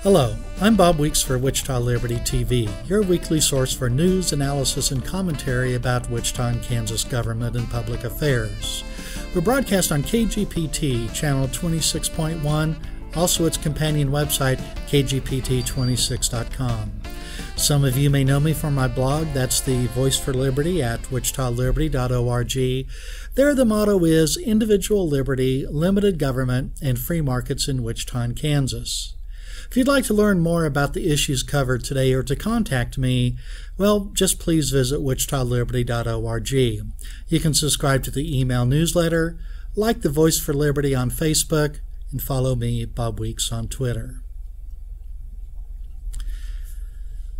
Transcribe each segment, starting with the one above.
Hello, I'm Bob Weeks for Wichita Liberty TV, your weekly source for news, analysis, and commentary about Wichita and Kansas government and public affairs. We're broadcast on KGPT, channel 26.1, also its companion website, kgpt26.com. Some of you may know me from my blog, that's the Voice for Liberty at wichitaliberty.org. There the motto is individual liberty, limited government, and free markets in Wichita and Kansas. If you'd like to learn more about the issues covered today or to contact me, well, just please visit wichitaliberty.org. You can subscribe to the email newsletter, like the Voice for Liberty on Facebook, and follow me, Bob Weeks, on Twitter.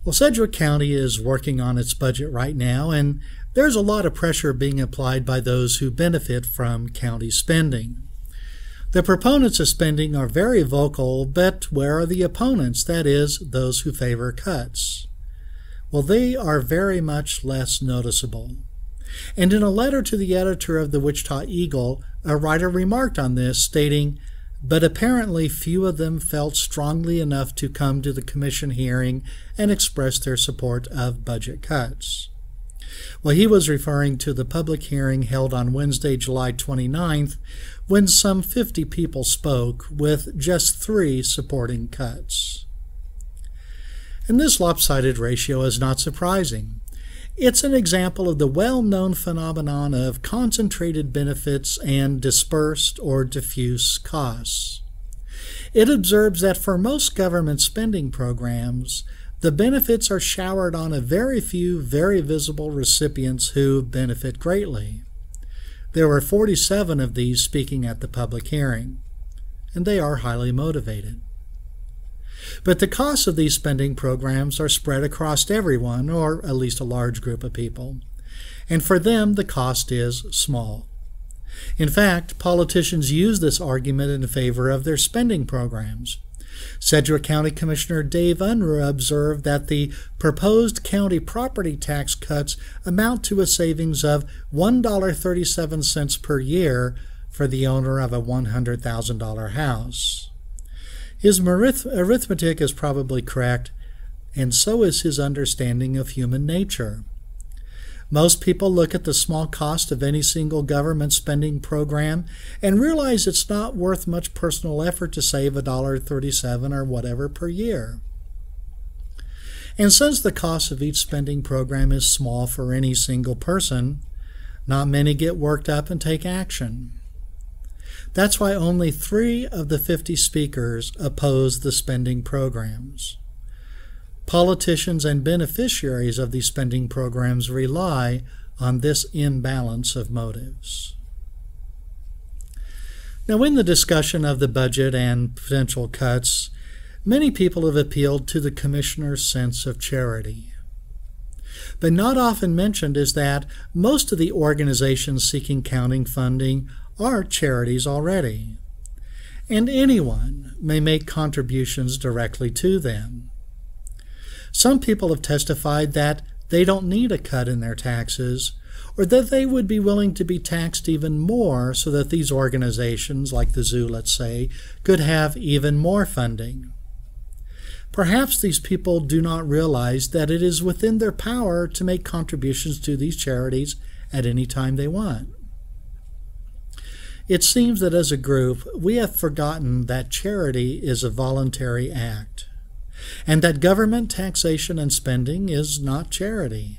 Well, Sedgwick County is working on its budget right now, and there's a lot of pressure being applied by those who benefit from county spending. The proponents of spending are very vocal, but where are the opponents, that is, those who favor cuts? Well, they are very much less noticeable. And in a letter to the editor of the Wichita Eagle, a writer remarked on this, stating, "But apparently few of them felt strongly enough to come to the commission hearing and express their support of budget cuts." Well, he was referring to the public hearing held on Wednesday, July 29th, when some 50 people spoke, with just 3 supporting cuts. And this lopsided ratio is not surprising. It's an example of the well-known phenomenon of concentrated benefits and dispersed or diffuse costs. It observes that for most government spending programs, the benefits are showered on a very few, very visible recipients who benefit greatly. There were 47 of these speaking at the public hearing, and they are highly motivated. But the costs of these spending programs are spread across everyone, or at least a large group of people, and for them the cost is small. In fact, politicians use this argument in favor of their spending programs. Sedgwick County Commissioner Dave Unruh observed that the proposed county property tax cuts amount to a savings of $1.37 per year for the owner of a $100,000 house. His arithmetic is probably correct, and so is his understanding of human nature. Most people look at the small cost of any single government spending program and realize it's not worth much personal effort to save $1.37 or whatever per year. And since the cost of each spending program is small for any single person, not many get worked up and take action. That's why only 3 of the 50 speakers oppose the spending programs. Politicians and beneficiaries of these spending programs rely on this imbalance of motives. Now, in the discussion of the budget and potential cuts, many people have appealed to the commissioner's sense of charity. But not often mentioned is that most of the organizations seeking county funding are charities already, and anyone may make contributions directly to them. Some people have testified that they don't need a cut in their taxes, or that they would be willing to be taxed even more so that these organizations, like the zoo, let's say, could have even more funding. Perhaps these people do not realize that it is within their power to make contributions to these charities at any time they want. It seems that as a group, we have forgotten that charity is a voluntary act, and that government taxation and spending is not charity.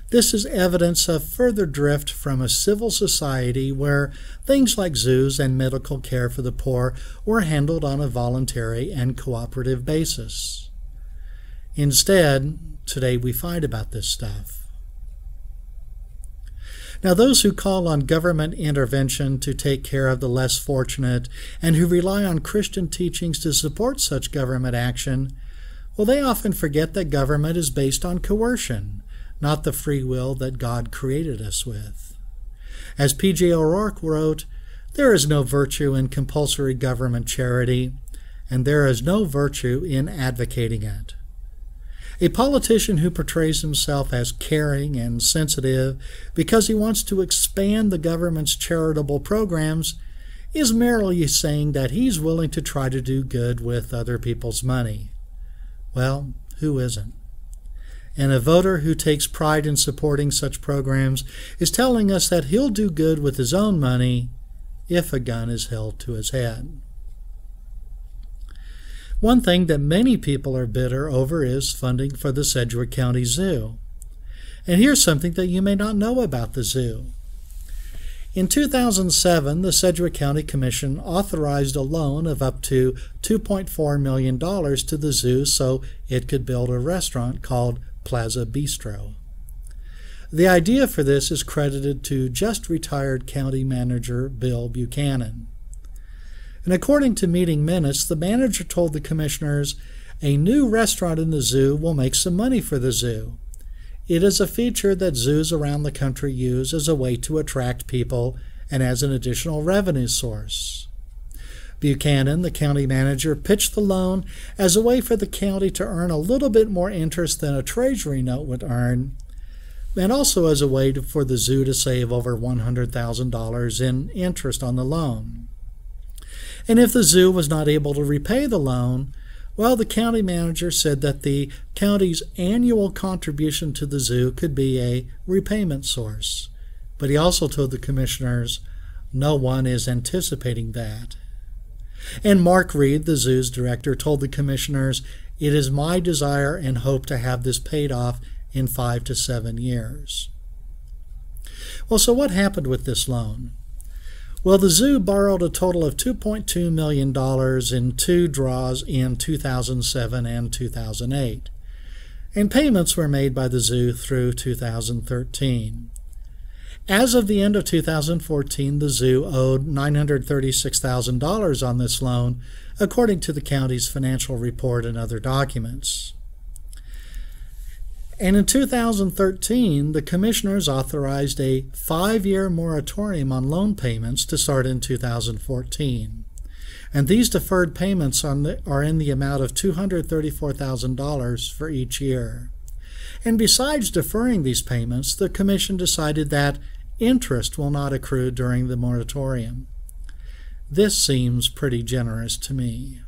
This is evidence of further drift from a civil society where things like zoos and medical care for the poor were handled on a voluntary and cooperative basis. Instead, today we fight about this stuff. Now, those who call on government intervention to take care of the less fortunate and who rely on Christian teachings to support such government action, well, they often forget that government is based on coercion, not the free will that God created us with. As P.J. O'Rourke wrote, "There is no virtue in compulsory government charity, and there is no virtue in advocating it. A politician who portrays himself as caring and sensitive because he wants to expand the government's charitable programs is merely saying that he's willing to try to do good with other people's money. Well, who isn't? And a voter who takes pride in supporting such programs is telling us that he'll do good with his own money if a gun is held to his head. One thing that many people are bitter over is funding for the Sedgwick County Zoo. And here's something that you may not know about the zoo. In 2007, the Sedgwick County Commission authorized a loan of up to $2.4 million to the zoo so it could build a restaurant called Plaza Bistro. The idea for this is credited to just retired county manager Bill Buchanan. And according to meeting minutes, the manager told the commissioners, "A new restaurant in the zoo will make some money for the zoo. It is a feature that zoos around the country use as a way to attract people and as an additional revenue source." Buchanan, the county manager, pitched the loan as a way for the county to earn a little bit more interest than a treasury note would earn, and also as a way for the zoo to save over $100,000 in interest on the loan. And if the zoo was not able to repay the loan, well, the county manager said that the county's annual contribution to the zoo could be a repayment source. But he also told the commissioners, no one is anticipating that. And Mark Reed, the zoo's director, told the commissioners, "It is my desire and hope to have this paid off in 5 to 7 years." Well, so what happened with this loan? Well, the zoo borrowed a total of $2.2 million in 2 draws in 2007 and 2008, and payments were made by the zoo through 2013. As of the end of 2014, the zoo owed $936,000 on this loan, according to the county's financial report and other documents. And in 2013, the commissioners authorized a 5-year moratorium on loan payments to start in 2014. And these deferred payments are in the amount of $234,000 for each year. And besides deferring these payments, the commission decided that interest will not accrue during the moratorium. This seems pretty generous to me.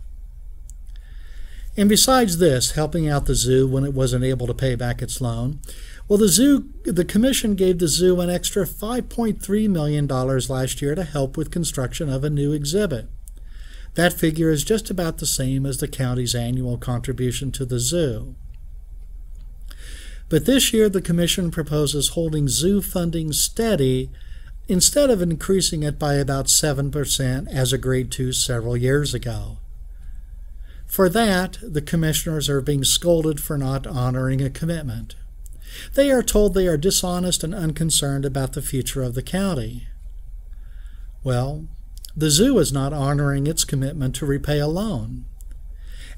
And besides this, helping out the zoo when it wasn't able to pay back its loan, well, the commission gave the zoo an extra $5.3 million last year to help with construction of a new exhibit. That figure is just about the same as the county's annual contribution to the zoo. But this year, the commission proposes holding zoo funding steady instead of increasing it by about 7% as agreed to several years ago. For that, the commissioners are being scolded for not honoring a commitment. They are told they are dishonest and unconcerned about the future of the county. Well, the zoo is not honoring its commitment to repay a loan.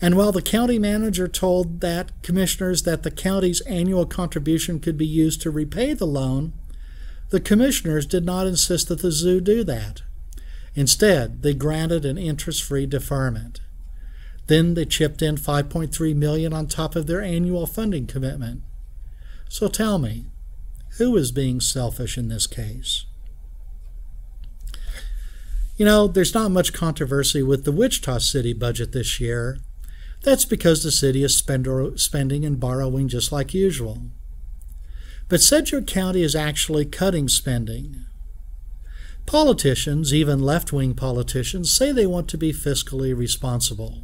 And while the county manager told that commissioners that the county's annual contribution could be used to repay the loan, the commissioners did not insist that the zoo do that. Instead, they granted an interest-free deferment. Then they chipped in $5.3 million on top of their annual funding commitment. So tell me, who is being selfish in this case? You know, there's not much controversy with the Wichita City budget this year. That's because the city is spending and borrowing just like usual. But Sedgwick County is actually cutting spending. Politicians, even left-wing politicians, say they want to be fiscally responsible.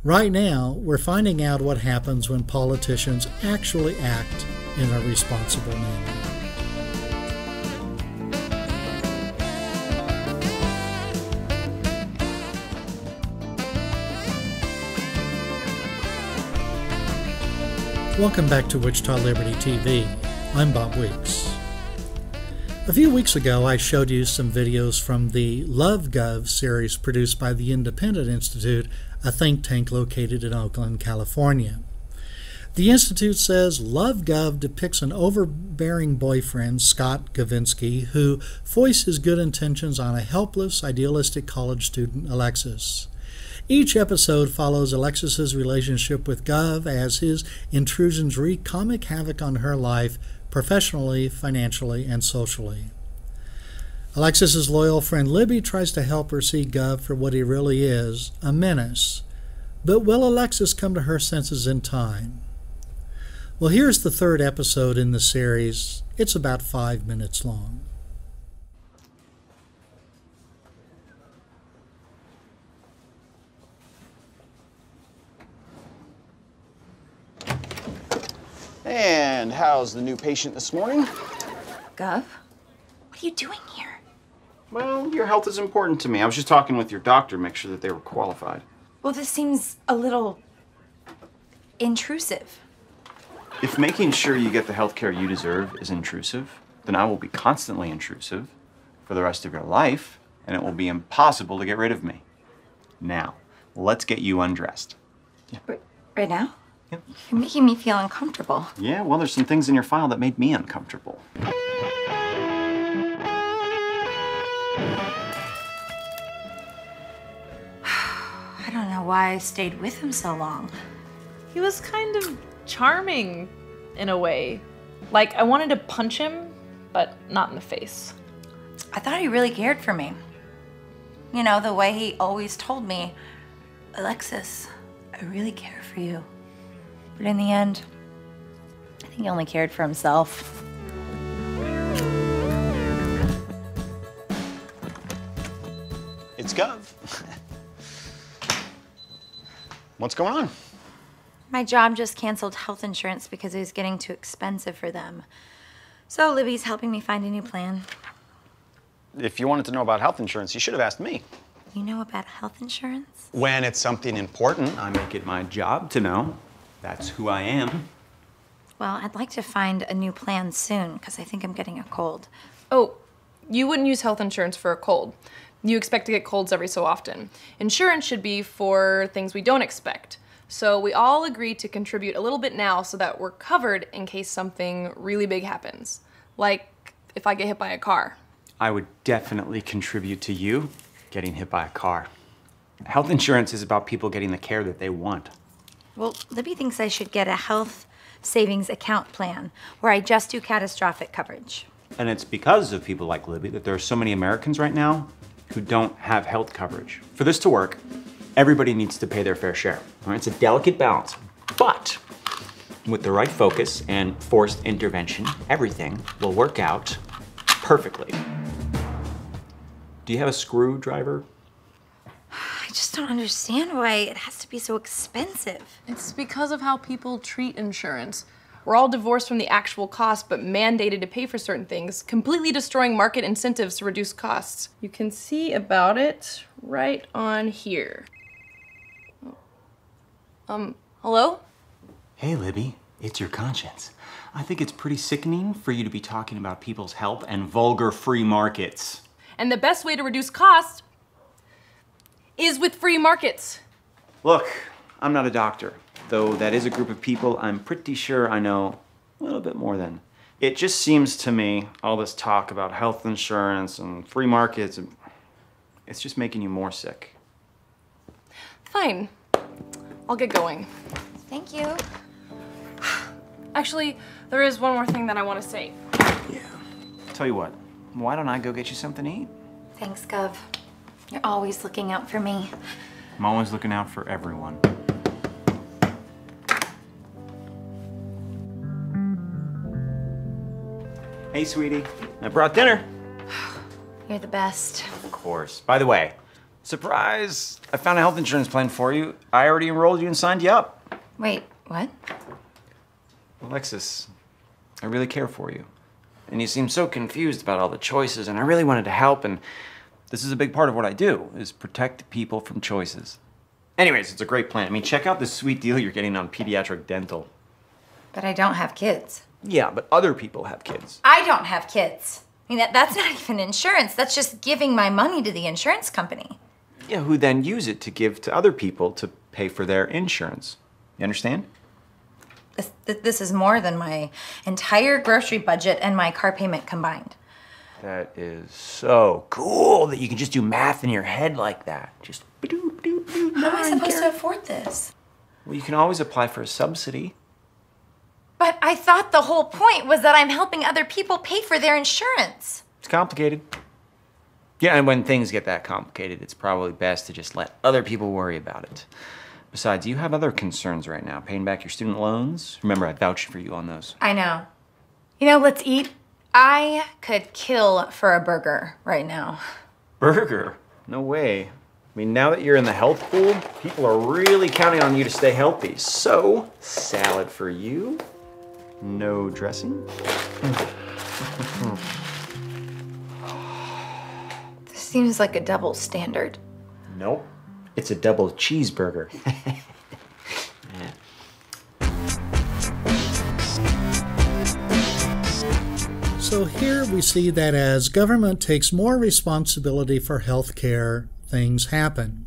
Right now, we're finding out what happens when politicians actually act in a responsible manner. Welcome back to Wichita Liberty TV. I'm Bob Weeks. A few weeks ago, I showed you some videos from the Luv Guv series produced by the Independent Institute, a think tank located in Oakland, California. The Institute says Luv Guv depicts an overbearing boyfriend, Scott Gavinsky, who foists his good intentions on a helpless, idealistic college student, Alexis. Each episode follows Alexis's relationship with Guv as his intrusions wreak comic havoc on her life, professionally, financially, and socially. Alexis's loyal friend Libby tries to help her see Guv for what he really is, a menace. But will Alexis come to her senses in time? Well, here's the third episode in the series. It's about 5 minutes long. And how's the new patient this morning? Guv, what are you doing here? Well, your health is important to me. I was just talking with your doctor to make sure that they were qualified. Well, this seems a little intrusive. If making sure you get the health care you deserve is intrusive, then I will be constantly intrusive for the rest of your life, and it will be impossible to get rid of me. Now, let's get you undressed. Yeah. Right now? Yeah. You're making me feel uncomfortable. Yeah, well, there's some things in your file that made me uncomfortable. I don't know why I stayed with him so long. He was kind of charming in a way. Like, I wanted to punch him, but not in the face. I thought he really cared for me. You know, the way he always told me, Alexis, I really care for you. But in the end, I think he only cared for himself. It's Guv. What's going on? My job just canceled health insurance because it was getting too expensive for them. So Libby's helping me find a new plan. If you wanted to know about health insurance, you should have asked me. You know about health insurance? When it's something important, I make it my job to know. That's who I am. Well, I'd like to find a new plan soon because I think I'm getting a cold. Oh, you wouldn't use health insurance for a cold. You expect to get colds every so often. Insurance should be for things we don't expect. So we all agree to contribute a little bit now so that we're covered in case something really big happens. Like if I get hit by a car. I would definitely contribute to you getting hit by a car. Health insurance is about people getting the care that they want. Well, Libby thinks I should get a health savings account plan where I just do catastrophic coverage. And it's because of people like Libby that there are so many Americans right now who don't have health coverage. For this to work, everybody needs to pay their fair share. All right? It's a delicate balance. But with the right focus and forced intervention, everything will work out perfectly. Do you have a screwdriver? I just don't understand why it has to be so expensive. It's because of how people treat insurance. We're all divorced from the actual cost, but mandated to pay for certain things, completely destroying market incentives to reduce costs. You can see about it right on here. Hello? Hey, Libby, it's your conscience. I think it's pretty sickening for you to be talking about people's health and vulgar free markets. And the best way to reduce costs is with free markets. Look, I'm not a doctor, though that is a group of people I'm pretty sure I know a little bit more than. It just seems to me, all this talk about health insurance and free markets, it's just making you more sick. Fine. I'll get going. Thank you. Actually, there is one more thing that I want to say. Yeah. Tell you what, why don't I go get you something to eat? Thanks, Guv. You're always looking out for me. I'm always looking out for everyone. Hey, sweetie. I brought dinner. You're the best. Of course. By the way, surprise! I found a health insurance plan for you. I already enrolled you and signed you up. Wait, what? Alexis, I really care for you. And you seem so confused about all the choices, and I really wanted to help, and this is a big part of what I do, is protect people from choices. Anyways, it's a great plan. I mean, check out this sweet deal you're getting on pediatric dental. But I don't have kids. Yeah, but other people have kids. I don't have kids. I mean, that's not even insurance. That's just giving my money to the insurance company. Yeah, who then use it to give to other people to pay for their insurance. You understand? This is more than my entire grocery budget and my car payment combined. That is so cool that you can just do math in your head like that. Just How am I supposed to afford this? Well, you can always apply for a subsidy. But I thought the whole point was that I'm helping other people pay for their insurance. It's complicated. Yeah, and when things get that complicated, it's probably best to just let other people worry about it. Besides, you have other concerns right now. Paying back your student loans? Remember, I vouched for you on those. I know. You know, let's eat. I could kill for a burger right now. Burger? No way. I mean, now that you're in the health pool, people are really counting on you to stay healthy. So, salad for you. No dressing. This seems like a double standard. Nope. It's a double cheeseburger. So here we see that as government takes more responsibility for health care, things happen.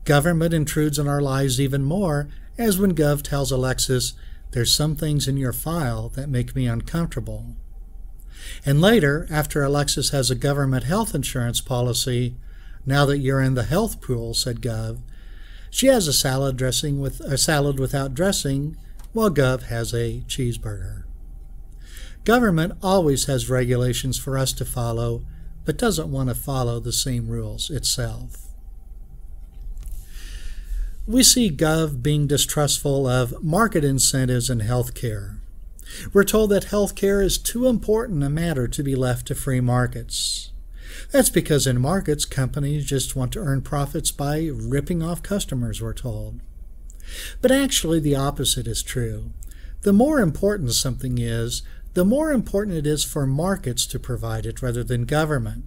Government intrudes in our lives even more, as when Gov tells Alexis, "There's some things in your file that make me uncomfortable." And later, after Alexis has a government health insurance policy, "Now that you're in the health pool," said Gov, she has a salad without dressing, while Gov has a cheeseburger. Government always has regulations for us to follow, but doesn't want to follow the same rules itself. We see Gov being distrustful of market incentives in healthcare. We're told that healthcare is too important a matter to be left to free markets. That's because in markets, companies just want to earn profits by ripping off customers, we're told. But actually, the opposite is true. The more important something is, the more important it is for markets to provide it rather than government.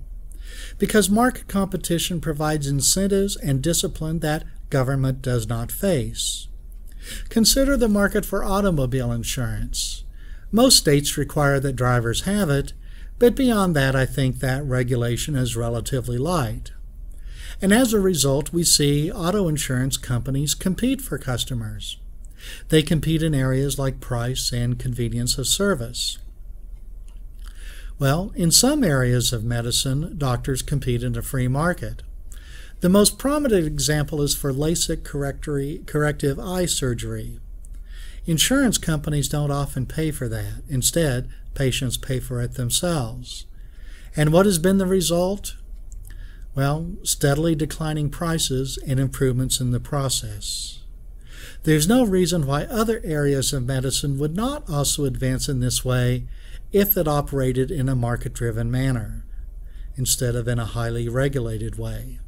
Because market competition provides incentives and discipline that government does not face. Consider the market for automobile insurance. Most states require that drivers have it, but beyond that, I think that regulation is relatively light. And as a result, we see auto insurance companies compete for customers. They compete in areas like price and convenience of service. Well, in some areas of medicine, doctors compete in a free market. The most prominent example is for LASIK corrective eye surgery. Insurance companies don't often pay for that. Instead, patients pay for it themselves. And what has been the result? Well, steadily declining prices and improvements in the process. There's no reason why other areas of medicine would not also advance in this way if it operated in a market-driven manner, instead of in a highly regulated way.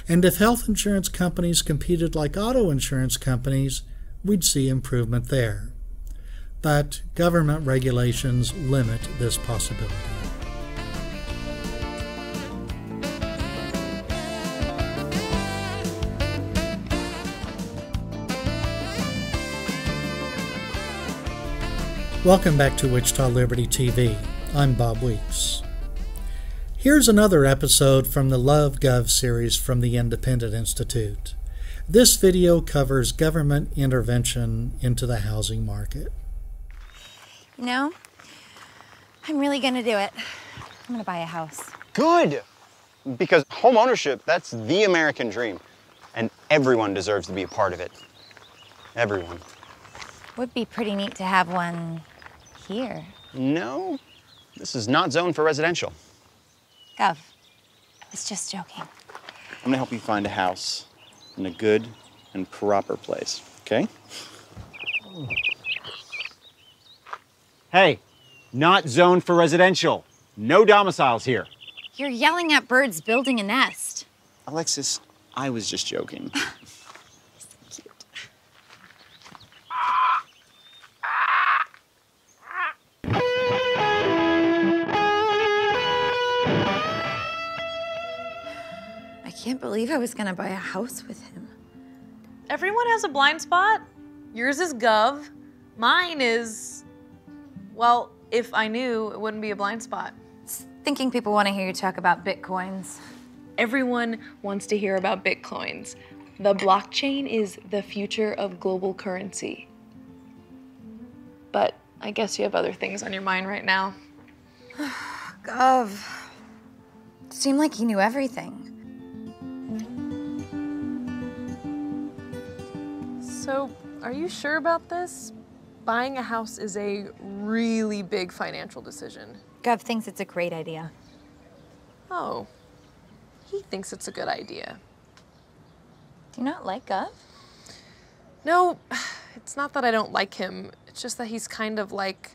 And if health insurance companies competed like auto insurance companies, we'd see improvement there. But government regulations limit this possibility. Welcome back to Wichita Liberty TV. I'm Bob Weeks. Here's another episode from the Luv Guv series from the Independent Institute. This video covers government intervention into the housing market. You know, I'm really gonna do it. I'm gonna buy a house. Good! Because home ownership, that's the American dream. And everyone deserves to be a part of it. Everyone. Would be pretty neat to have one here. No, this is not zoned for residential. Gov, I was just joking. I'm gonna help you find a house in a good and proper place, okay? Hey, not zoned for residential. No domiciles here. You're yelling at birds building a nest. Alexis, I was just joking. Cute. I can't believe I was gonna buy a house with him. Everyone has a blind spot. Yours is Gov. Mine is, well, if I knew, it wouldn't be a blind spot. Thinking people want to hear you talk about bitcoins. Everyone wants to hear about bitcoins. The blockchain is the future of global currency. But I guess you have other things on your mind right now. Gov. It seemed like he knew everything. So, are you sure about this? Buying a house is a really big financial decision. Gov thinks it's a great idea. Oh, he thinks it's a good idea. Do you not like Guv? No, it's not that I don't like him. It's just that he's kind of like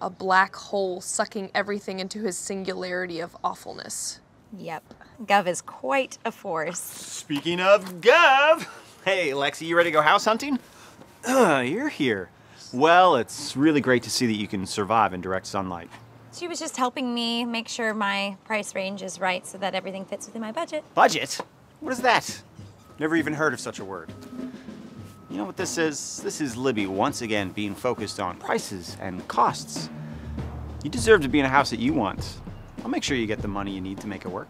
a black hole sucking everything into his singularity of awfulness. Yep. Guv is quite a force. Speaking of Guv, hey, Lexi, you ready to go house hunting? You're here. Well, it's really great to see that you can survive in direct sunlight. She was just helping me make sure my price range is right so that everything fits within my budget. Budget? What is that? Never even heard of such a word. You know what this is? This is Libby once again being focused on prices and costs. You deserve to be in a house that you want. I'll make sure you get the money you need to make it work.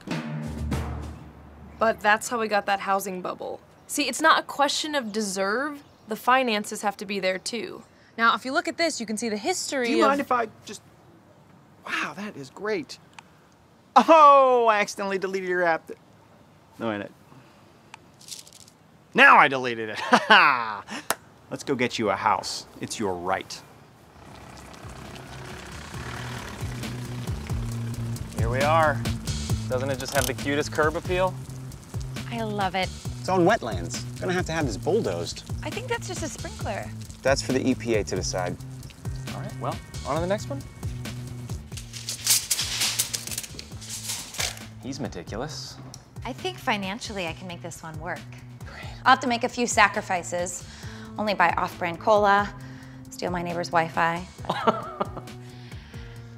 But that's how we got that housing bubble. See, it's not a question of deserve. The finances have to be there too. Now, if you look at this, you can see the history Do you mind if I just... Wow, that is great. Oh, I accidentally deleted your app. No, wait. Now I deleted it. Let's go get you a house. It's your right. Here we are. Doesn't it just have the cutest curb appeal? I love it. It's on wetlands. Gonna have to have this bulldozed. I think that's just a sprinkler. That's for the EPA to decide. All right, well, on to the next one. He's meticulous. I think financially I can make this one work. I'll have to make a few sacrifices. Only buy off-brand cola, steal my neighbor's Wi-Fi.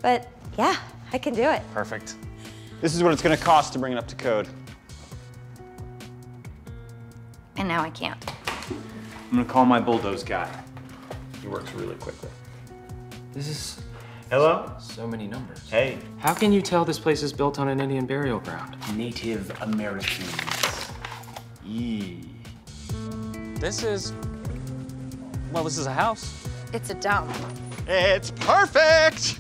But yeah, I can do it. Perfect. This is what it's gonna cost to bring it up to code. And now I can't. I'm gonna call my bulldoze guy. He works really quickly. This is Hello? so many numbers. Hey. How can you tell this place is built on an Indian burial ground? Native Americans. Yee. This is a house. It's a dump. It's perfect!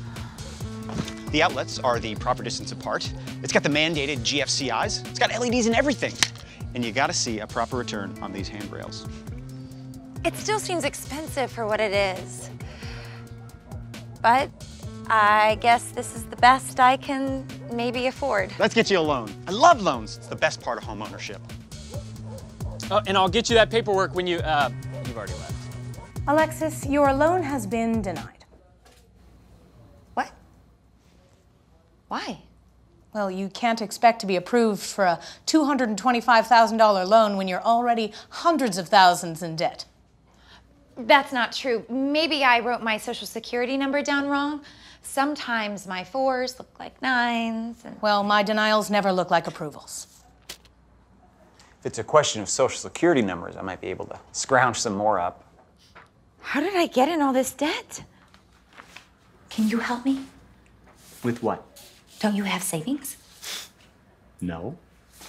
The outlets are the proper distance apart. It's got the mandated GFCIs. It's got LEDs and everything. And you gotta see a proper return on these handrails. It still seems expensive for what it is. But I guess this is the best I can maybe afford. Let's get you a loan. I love loans. It's the best part of home ownership. Oh, and I'll get you that paperwork when you've already left. Alexis, your loan has been denied. What? Why? Well, you can't expect to be approved for a $225,000 loan when you're already hundreds of thousands in debt. That's not true. Maybe I wrote my social security number down wrong. Sometimes my 4s look like 9s. And... Well, my denials never look like approvals. If it's a question of social security numbers, I might be able to scrounge some more up. How did I get in all this debt? Can you help me? With what? Don't you have savings? No.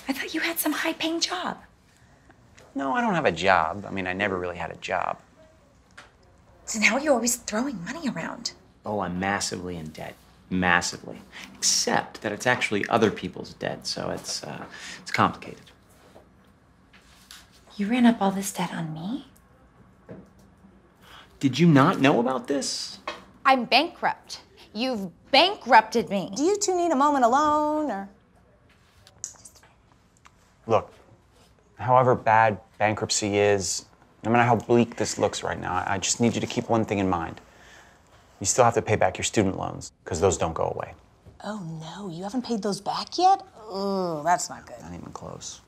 I thought you had some high-paying job. No, I don't have a job. I mean, I never really had a job. So now you're always throwing money around. Oh, I'm massively in debt. Massively. Except that it's actually other people's debt, so it's complicated. You ran up all this debt on me? Did you not know about this? I'm bankrupt. You've bankrupted me. Do you two need a moment alone, or? Look, however bad bankruptcy is, no matter how bleak this looks right now, I just need you to keep one thing in mind. You still have to pay back your student loans, because those don't go away. Oh no, you haven't paid those back yet? Oh, that's not good. Not even close.